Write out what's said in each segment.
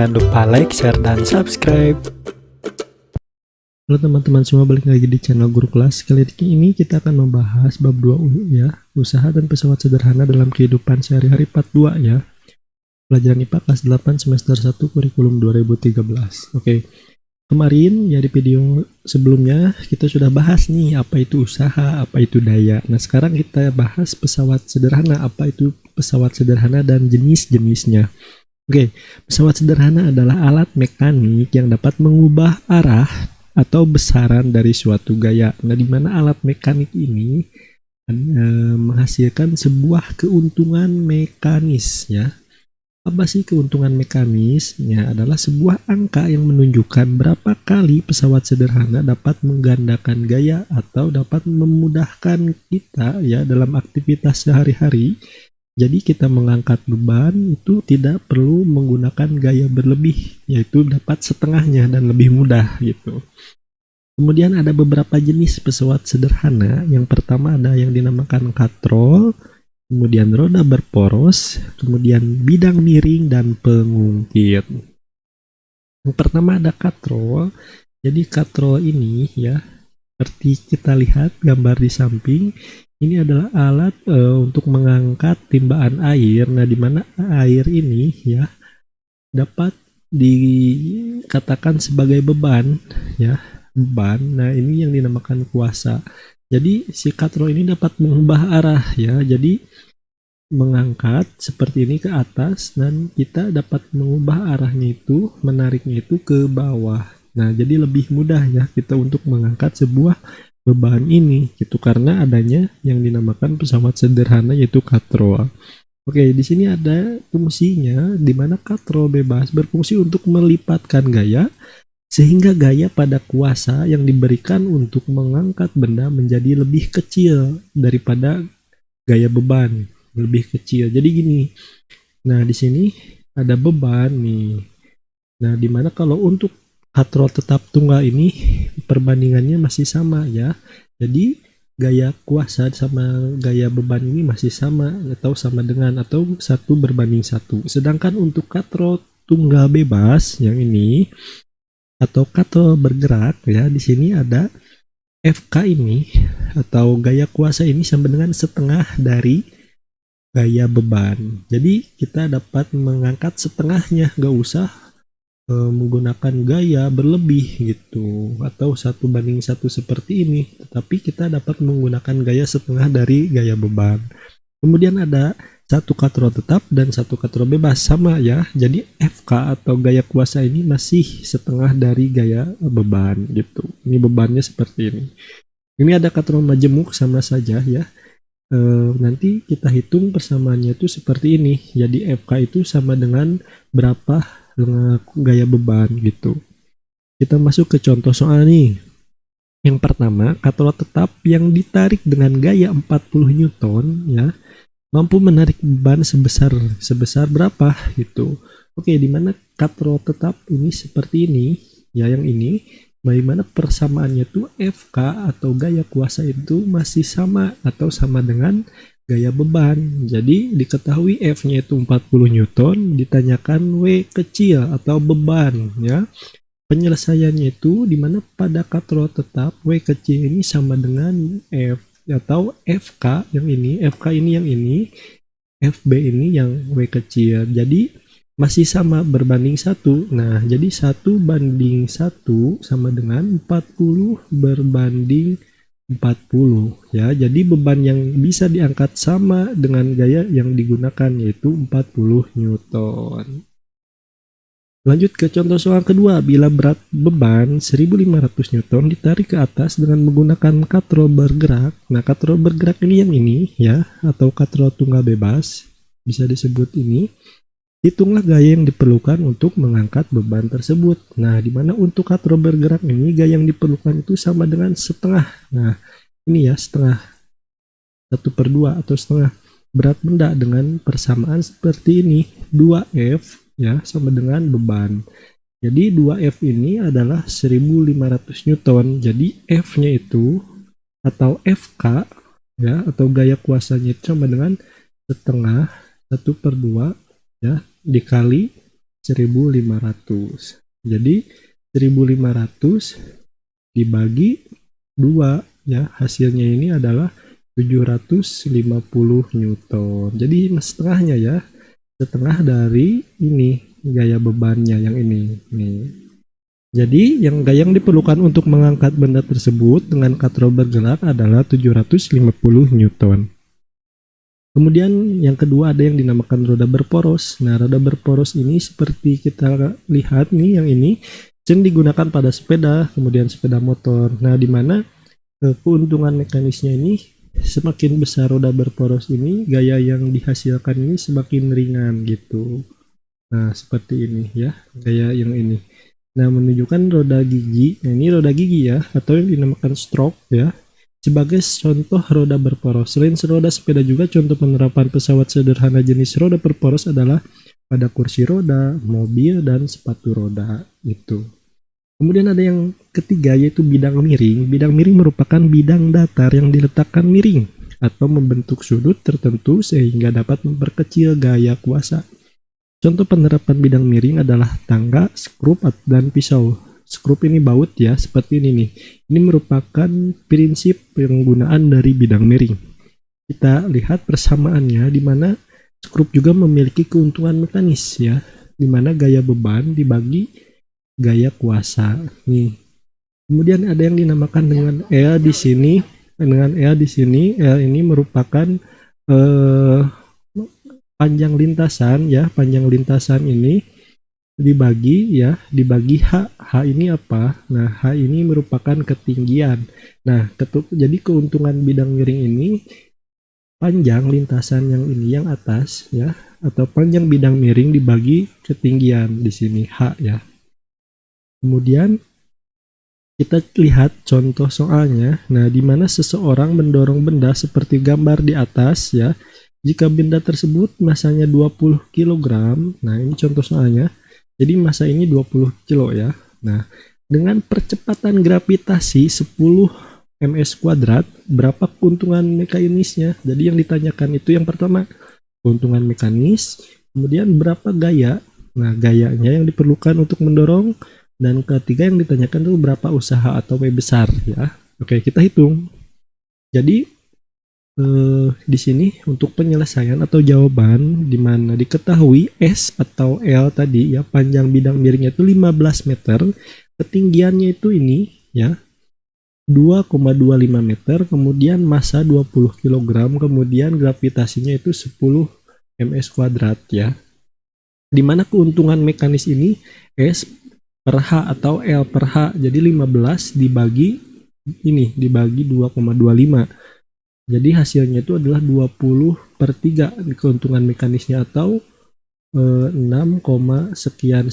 Jangan lupa like, share, dan subscribe. Halo teman-teman semua, balik lagi di channel Guru Kelas. Kali ini kita akan membahas bab 2 ya, usaha dan pesawat sederhana dalam kehidupan sehari-hari part 2 ya. Pelajaran IPA kelas 8 semester 1 kurikulum 2013. Oke. Kemarin ya di video sebelumnya kita sudah bahas nih apa itu usaha, apa itu daya. Nah, sekarang kita bahas pesawat sederhana, apa itu pesawat sederhana dan jenis-jenisnya. Oke, pesawat sederhana adalah alat mekanik yang dapat mengubah arah atau besaran dari suatu gaya. Nah, di mana alat mekanik ini menghasilkan sebuah keuntungan mekanis ya. Apa sih keuntungan mekanis? Ya, adalah sebuah angka yang menunjukkan berapa kali pesawat sederhana dapat menggandakan gaya atau dapat memudahkan kita ya dalam aktivitas sehari-hari. Jadi kita mengangkat beban itu tidak perlu menggunakan gaya berlebih, yaitu dapat setengahnya dan lebih mudah gitu. Kemudian ada beberapa jenis pesawat sederhana. Yang pertama ada yang dinamakan katrol, kemudian roda berporos, kemudian bidang miring dan pengungkit. Yang pertama ada katrol. Jadi katrol ini ya, seperti kita lihat gambar di samping, ini adalah alat untuk mengangkat timbaan air. Nah, di mana air ini ya dapat dikatakan sebagai beban ya, beban. Nah, ini yang dinamakan kuasa. Jadi si katrol ini dapat mengubah arah ya. Jadi mengangkat seperti ini ke atas dan kita dapat mengubah arahnya itu, menariknya itu ke bawah. Nah, jadi lebih mudah ya kita untuk mengangkat sebuah beban ini gitu karena adanya yang dinamakan pesawat sederhana yaitu katrol. Oke, di sini ada fungsinya di mana katrol bebas berfungsi untuk melipatkan gaya sehingga gaya pada kuasa yang diberikan untuk mengangkat benda menjadi lebih kecil daripada gaya beban, lebih kecil. Jadi gini. Nah, di sini ada beban nih. Nah, di mana kalau untuk katrol tetap tunggal ini perbandingannya masih sama ya. Jadi gaya kuasa sama gaya beban ini masih sama atau sama dengan atau 1:1. Sedangkan untuk katrol tunggal bebas yang ini atau katrol bergerak ya, di sini ada FK ini atau gaya kuasa ini sama dengan setengah dari gaya beban. Jadi kita dapat mengangkat setengahnya, gak usah menggunakan gaya berlebih gitu atau 1:1 seperti ini, tetapi kita dapat menggunakan gaya setengah dari gaya beban. Kemudian ada satu katrol tetap dan satu katrol bebas sama ya, jadi FK atau gaya kuasa ini masih setengah dari gaya beban gitu. Ini bebannya seperti ini. Ini ada katrol majemuk sama saja ya. Nanti kita hitung persamaannya itu seperti ini, jadi FK itu sama dengan berapa gaya beban gitu. Kita masuk ke contoh soal nih. Yang pertama, katrol tetap yang ditarik dengan gaya 40 Newton ya mampu menarik beban sebesar berapa gitu. Oke, di mana katrol tetap ini seperti ini ya, yang ini bagaimana persamaannya tuh FK atau gaya kuasa itu masih sama atau sama dengan gaya beban. Jadi diketahui F-nya itu 40 Newton, ditanyakan W kecil atau beban ya. Penyelesaiannya itu dimana pada katrol tetap W kecil ini sama dengan F atau FK yang ini, FK ini yang ini, FB ini yang W kecil. Jadi masih sama berbanding 1. Nah, jadi 1:1 sama dengan 40 berbanding 40 ya. Jadi beban yang bisa diangkat sama dengan gaya yang digunakan yaitu 40 Newton. Lanjut ke contoh soal kedua. Bila berat beban 1500 Newton ditarik ke atas dengan menggunakan katrol bergerak. Nah, katrol bergerak ini yang ini ya, atau katrol tunggal bebas bisa disebut ini. Hitunglah gaya yang diperlukan untuk mengangkat beban tersebut. Nah, di mana untuk katrol bergerak ini gaya yang diperlukan itu sama dengan setengah. Nah, ini ya setengah, 1/2 atau setengah berat benda dengan persamaan seperti ini. 2F ya sama dengan beban. Jadi 2F ini adalah 1500 Newton. Jadi F-nya itu atau FK ya atau gaya kuasanya itu sama dengan setengah 1/2 ya dikali 1500. Jadi 1500 dibagi 2 ya, hasilnya ini adalah 750 Newton. Jadi setengahnya ya, setengah dari ini gaya bebannya yang ini nih. Jadi yang gaya yang diperlukan untuk mengangkat benda tersebut dengan katrol bergerak adalah 750 Newton. Kemudian yang kedua ada yang dinamakan roda berporos. Nah, roda berporos ini seperti kita lihat nih, yang ini sering digunakan pada sepeda, kemudian sepeda motor. Nah, di mana keuntungan mekanisnya ini, semakin besar roda berporos ini, gaya yang dihasilkan ini semakin ringan gitu. Nah, seperti ini ya, gaya yang ini. Nah, menunjukkan roda gigi. Nah, ini roda gigi ya, atau yang dinamakan stroke ya, sebagai contoh roda berporos. Selain roda sepeda juga contoh penerapan pesawat sederhana jenis roda berporos adalah pada kursi roda, mobil, dan sepatu roda itu. Kemudian ada yang ketiga yaitu bidang miring. Bidang miring merupakan bidang datar yang diletakkan miring atau membentuk sudut tertentu sehingga dapat memperkecil gaya kuasa. Contoh penerapan bidang miring adalah tangga, skrup, dan pisau. Skrup ini baut ya, seperti ini nih. Ini merupakan prinsip penggunaan dari bidang miring. Kita lihat persamaannya, di mana skrup juga memiliki keuntungan mekanis ya, di mana gaya beban dibagi gaya kuasa. Nih. Kemudian ada yang dinamakan dengan L di sini. Dengan L di sini, L ini merupakan panjang lintasan ya. Panjang lintasan ini dibagi H. H ini apa? Nah, H ini merupakan ketinggian. Nah, jadi keuntungan bidang miring ini, panjang lintasan yang ini yang atas ya, atau panjang bidang miring dibagi ketinggian di sini H ya. Kemudian kita lihat contoh soalnya. Nah, di mana seseorang mendorong benda seperti gambar di atas ya. Jika benda tersebut masanya 20 kg, nah ini contoh soalnya. Jadi massa ini 20 kilo ya. Nah, dengan percepatan gravitasi 10 ms kuadrat, berapa keuntungan mekanisnya? Jadi yang ditanyakan itu yang pertama, keuntungan mekanis, kemudian berapa gaya. Nah, gayanya yang diperlukan untuk mendorong, dan ketiga yang ditanyakan itu berapa usaha atau W besar ya. Oke, kita hitung. Jadi di sini untuk penyelesaian atau jawaban, di mana diketahui S atau L tadi ya, panjang bidang miringnya itu 15 meter, ketinggiannya itu ini ya 2,25 meter, kemudian massa 20 kg, kemudian gravitasinya itu 10 ms kuadrat ya. Dimana keuntungan mekanis ini S per H atau L per H, jadi 15 dibagi ini, dibagi 2,25. Jadi hasilnya itu adalah 20 per 3 di keuntungan mekanisnya, atau 6, sekian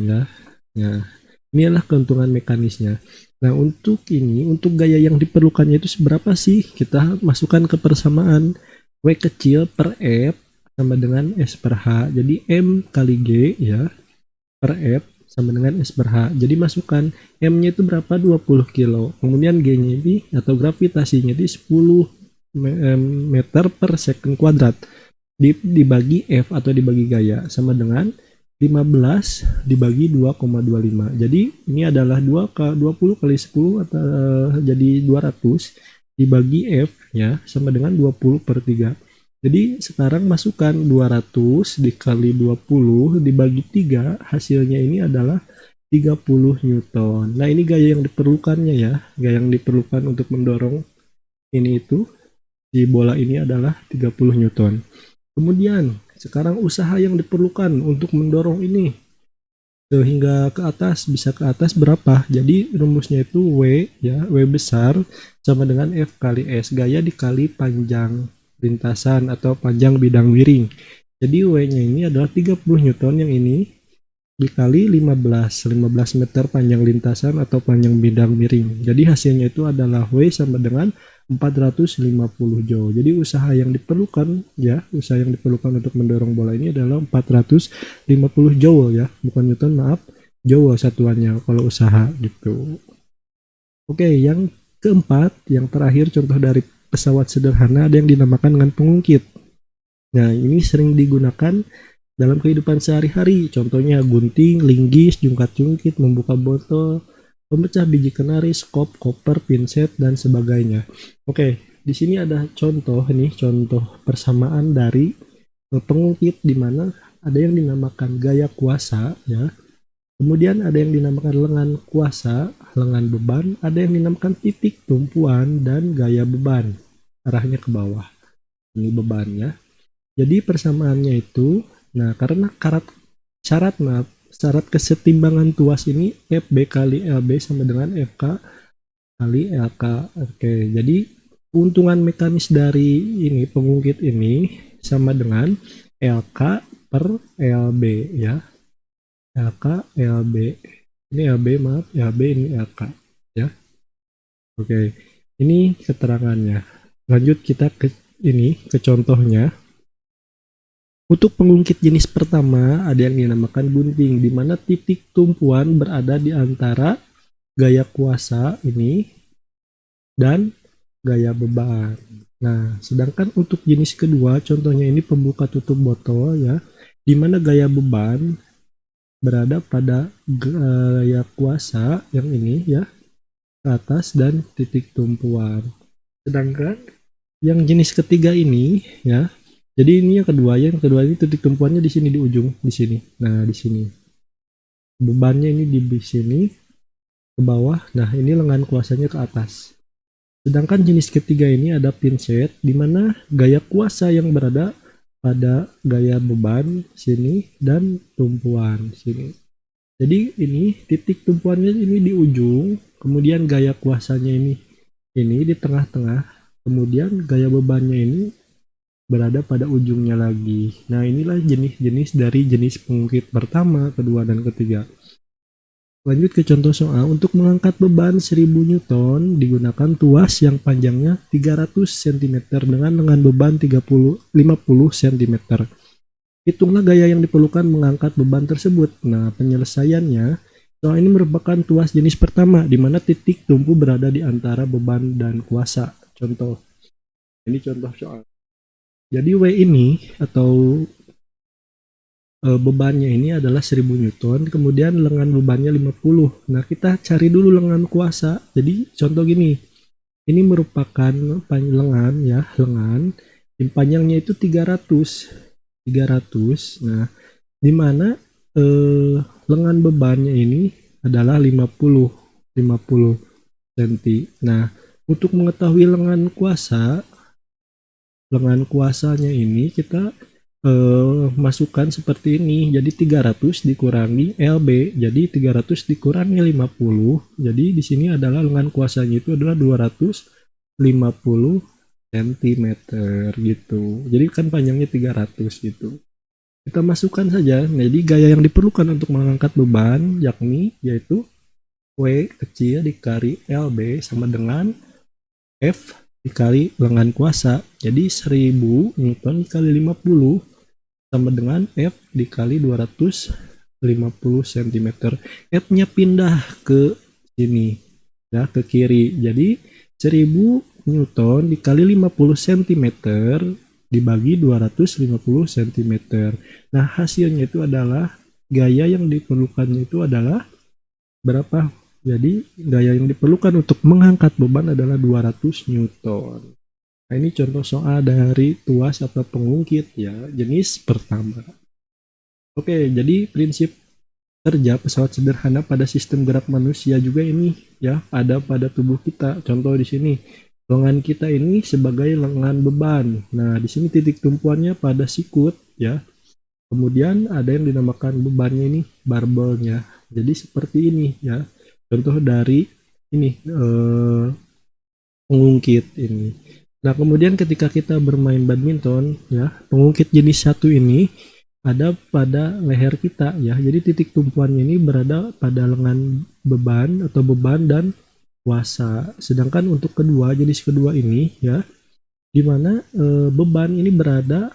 ya. Nah, inilah keuntungan mekanisnya. Nah, untuk ini, untuk gaya yang diperlukannya itu seberapa sih? Kita masukkan ke persamaan. W kecil per F sama dengan S per H. Jadi M kali G ya per F sama dengan S per H. Jadi masukkan M-nya itu berapa? 20 kilo. Kemudian G-nya ini atau gravitasinya itu 10 meter per second kuadrat dibagi F atau dibagi gaya sama dengan 15 dibagi 2,25. Jadi ini adalah 20 kali 10 atau jadi 200 dibagi F ya, sama dengan 20 per 3. Jadi sekarang masukkan 200 dikali 20 dibagi 3, hasilnya ini adalah 30 Newton. Nah, ini gaya yang diperlukannya ya, gaya yang diperlukan untuk mendorong ini itu di bola ini adalah 30 Newton. Kemudian sekarang usaha yang diperlukan untuk mendorong ini sehingga ke atas, bisa ke atas berapa? Jadi rumusnya itu W ya, W besar sama dengan F kali S, gaya dikali panjang lintasan atau panjang bidang miring. Jadi W-nya ini adalah 30 Newton, yang ini dikali 15 meter panjang lintasan atau panjang bidang miring. Jadi hasilnya itu adalah W sama dengan 450 joule. Jadi usaha yang diperlukan ya, usaha yang diperlukan untuk mendorong bola ini adalah 450 joule ya, bukan Newton, maaf, joule satuannya kalau usaha gitu. Oke, yang keempat, yang terakhir, contoh dari pesawat sederhana ada yang dinamakan dengan pengungkit. Nah, ini sering digunakan dalam kehidupan sehari-hari. Contohnya gunting, linggis, jungkat-jungkit, membuka botol, pemecah biji kenari, skop, koper, pinset, dan sebagainya. Oke, di sini ada contoh nih, contoh persamaan dari pengungkit di mana ada yang dinamakan gaya kuasa ya. Kemudian ada yang dinamakan lengan kuasa, lengan beban, ada yang dinamakan titik tumpuan dan gaya beban. Arahnya ke bawah. Ini bebannya. Jadi persamaannya itu, nah karena syarat kesetimbangan tuas ini FB kali LB sama dengan FK kali LK. Oke, jadi keuntungan mekanis dari ini pengungkit ini sama dengan LK per LB ya. LK LB. Ini LB, maaf, LB ini LK ya. Oke. Ini keterangannya. Lanjut kita ke contohnya. Untuk pengungkit jenis pertama ada yang dinamakan gunting di mana titik tumpuan berada di antara gaya kuasa ini dan gaya beban. Nah, sedangkan untuk jenis kedua contohnya ini pembuka tutup botol ya, di mana gaya beban berada pada gaya kuasa yang ini ya, ke atas dan titik tumpuan. Sedangkan yang jenis ketiga ini ya, jadi ini yang kedua ini titik tumpuannya di sini di ujung di sini. Nah, di sini. Bebannya ini di sini ke bawah. Nah, ini lengan kuasanya ke atas. Sedangkan jenis ketiga ini ada pinset di mana gaya kuasa yang berada pada gaya beban sini dan tumpuan sini. Jadi ini titik tumpuannya ini di ujung, kemudian gaya kuasanya ini di tengah-tengah, kemudian gaya bebannya ini berada pada ujungnya lagi. Nah, inilah jenis-jenis dari jenis pengungkit pertama, kedua, dan ketiga. Lanjut ke contoh soal. Untuk mengangkat beban 1000 Newton digunakan tuas yang panjangnya 300 cm dengan lengan beban 50 cm. Hitunglah gaya yang diperlukan mengangkat beban tersebut. Nah, penyelesaiannya, soal ini merupakan tuas jenis pertama, di mana titik tumpu berada di antara beban dan kuasa. Contoh. Ini contoh soal. Jadi W ini atau bebannya ini adalah 1000 Newton, kemudian lengan bebannya 50. Nah, kita cari dulu lengan kuasa. Jadi contoh gini, ini merupakan lengan ya, lengan yang panjangnya itu 300. Nah, di mana lengan bebannya ini adalah 50 cm. Nah, untuk mengetahui lengan kuasanya ini kita masukkan seperti ini. Jadi 300 dikurangi LB. Jadi 300 dikurangi 50. Jadi di sini adalah lengan kuasanya itu adalah 250 cm gitu. Jadi kan panjangnya 300 gitu. Kita masukkan saja. Jadi gaya yang diperlukan untuk mengangkat beban yaitu W kecil dikali LB sama dengan F dikali lengan kuasa. Jadi 1000 Newton dikali 50 sama dengan F dikali 250 cm. F-nya pindah ke sini ya, ke kiri. Jadi 1000 Newton dikali 50 cm dibagi 250 cm. Nah, hasilnya itu adalah gaya yang diperlukannya itu adalah berapa? Jadi gaya yang diperlukan untuk mengangkat beban adalah 200 Newton. Nah, ini contoh soal dari tuas atau pengungkit ya, jenis pertama. Oke, jadi prinsip kerja pesawat sederhana pada sistem gerak manusia juga ini ya, ada pada tubuh kita. Contoh di sini, lengan kita ini sebagai lengan beban. Nah, di sini titik tumpuannya pada sikut ya. Kemudian ada yang dinamakan bebannya ini barbelnya. Jadi seperti ini ya. Contoh dari ini pengungkit ini. Nah, kemudian ketika kita bermain badminton ya, pengungkit jenis satu ini ada pada leher kita ya. Jadi titik tumpuannya ini berada pada lengan beban atau beban dan kuasa. Sedangkan untuk jenis kedua ini ya, di mana beban ini berada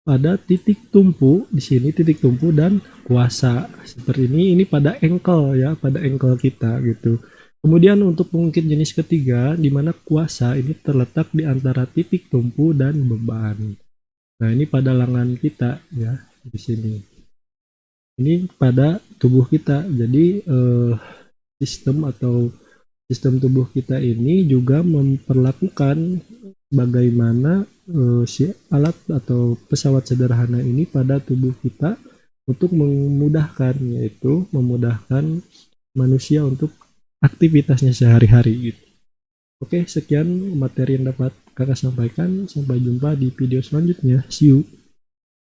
pada titik tumpu di sini, titik tumpu dan kuasa. Seperti ini pada ankle ya, pada ankle kita gitu. Kemudian untuk pengungkit jenis ketiga, di mana kuasa ini terletak di antara titik tumpu dan beban. Nah, ini pada lengan kita ya. di sini. Ini pada tubuh kita. Jadi sistem tubuh kita ini juga memperlakukan bagaimana si alat atau pesawat sederhana ini pada tubuh kita untuk memudahkan, yaitu memudahkan manusia untuk aktivitasnya sehari-hari gitu. Oke, sekian materi yang dapat kakak sampaikan. Sampai jumpa di video selanjutnya. See you.